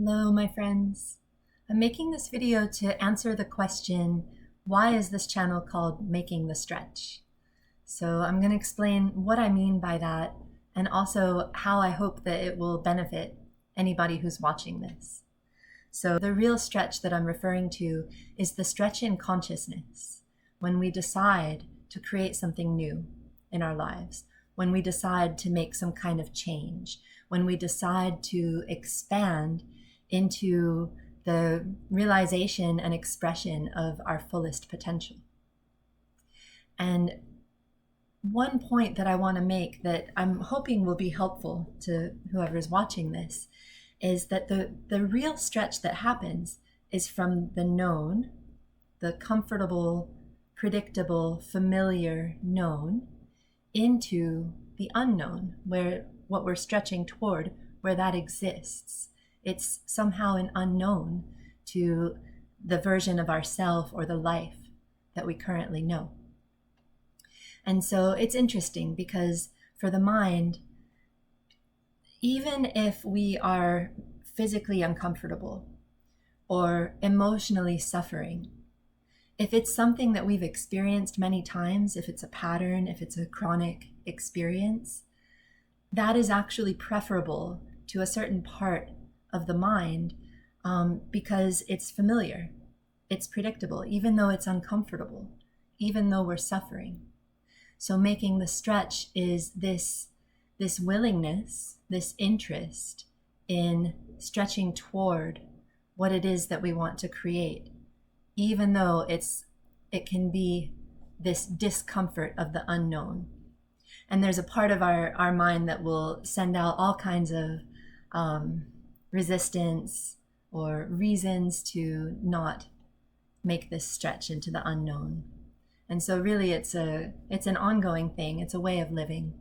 Hello, my friends. I'm making this video to answer the question, why is this channel called Making the Stretch? So I'm going to explain what I mean by that and also how I hope that it will benefit anybody who's watching this. So the real stretch that I'm referring to is the stretch in consciousness, when we decide to create something new in our lives, when we decide to make some kind of change, when we decide to expand into the realization and expression of our fullest potential. And one point that I want to make that I'm hoping will be helpful to whoever's watching this is that the real stretch that happens is from the known, the comfortable, predictable, familiar known, into the unknown, where what we're stretching toward, where that exists. It's somehow an unknown to the version of ourself or the life that we currently know. And so it's interesting because for the mind, even if we are physically uncomfortable or emotionally suffering, if it's something that we've experienced many times, if it's a pattern, if it's a chronic experience, that is actually preferable to a certain part of the mind because it's familiar, it's predictable, even though it's uncomfortable, even though we're suffering. So making the stretch is this willingness, this interest in stretching toward what it is that we want to create, even though it can be this discomfort of the unknown. And there's a part of our mind that will send out all kinds of resistance or reasons to not make this stretch into the unknown. And so really it's an ongoing thing. It's a way of living.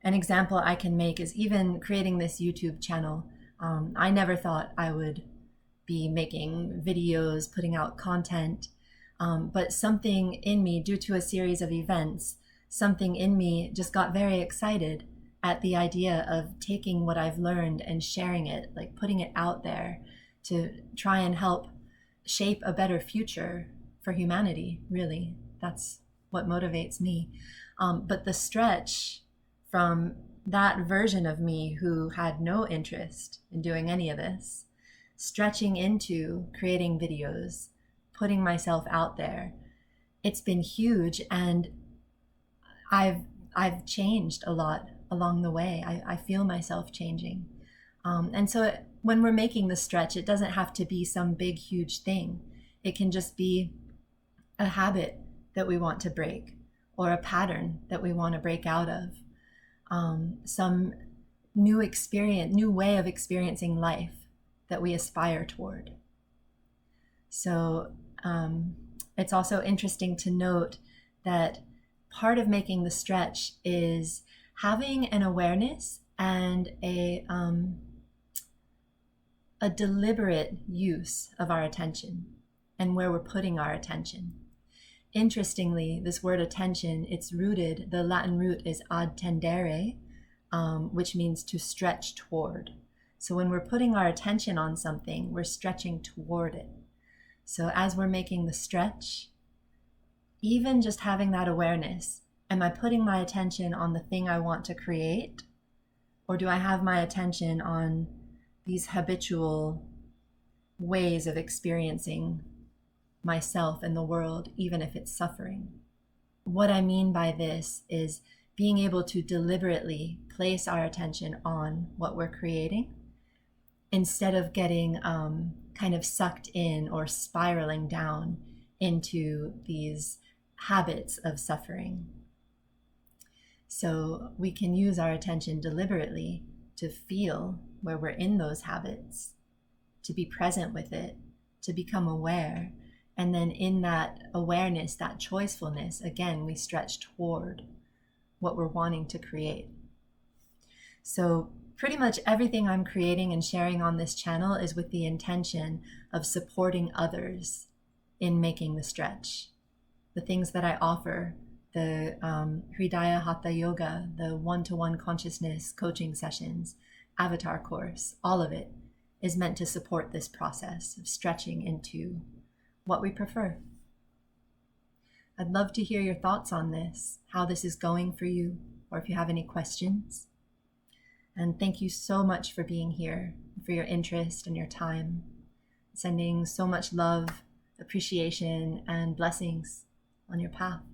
An example I can make is even creating this YouTube channel. I never thought I would be making videos, putting out content, but something in me, due to a series of events, something in me just got very excited at the idea of taking what I've learned and sharing it, like putting it out there to try and help shape a better future for humanity, really. That's what motivates me. But the stretch from that version of me who had no interest in doing any of this, stretching into creating videos, putting myself out there, it's been huge, and I've changed a lot along the way. I feel myself changing. And so when we're making the stretch, it doesn't have to be some big, huge thing. It can just be a habit that we want to break, or a pattern that we want to break out of, some new experience, new way of experiencing life that we aspire toward. So it's also interesting to note that part of making the stretch is having an awareness and a deliberate use of our attention and where we're putting our attention. Interestingly, this word attention, it's rooted, the Latin root is ad tendere, which means to stretch toward. So when we're putting our attention on something, we're stretching toward it. So as we're making the stretch, even just having that awareness, am I putting my attention on the thing I want to create? Or do I have my attention on these habitual ways of experiencing myself and the world, even if it's suffering? What I mean by this is being able to deliberately place our attention on what we're creating instead of getting kind of sucked in or spiraling down into these habits of suffering. So we can use our attention deliberately to feel where we're in those habits, to be present with it, to become aware. And then in that awareness, that choicefulness, again, we stretch toward what we're wanting to create. So pretty much everything I'm creating and sharing on this channel is with the intention of supporting others in making the stretch. The things that I offer, the Hridaya Hatha Yoga, the one-to-one consciousness coaching sessions, avatar course, all of it is meant to support this process of stretching into what we prefer. I'd love to hear your thoughts on this, how this is going for you, or if you have any questions. And thank you so much for being here, for your interest and your time. Sending so much love, appreciation, and blessings on your path.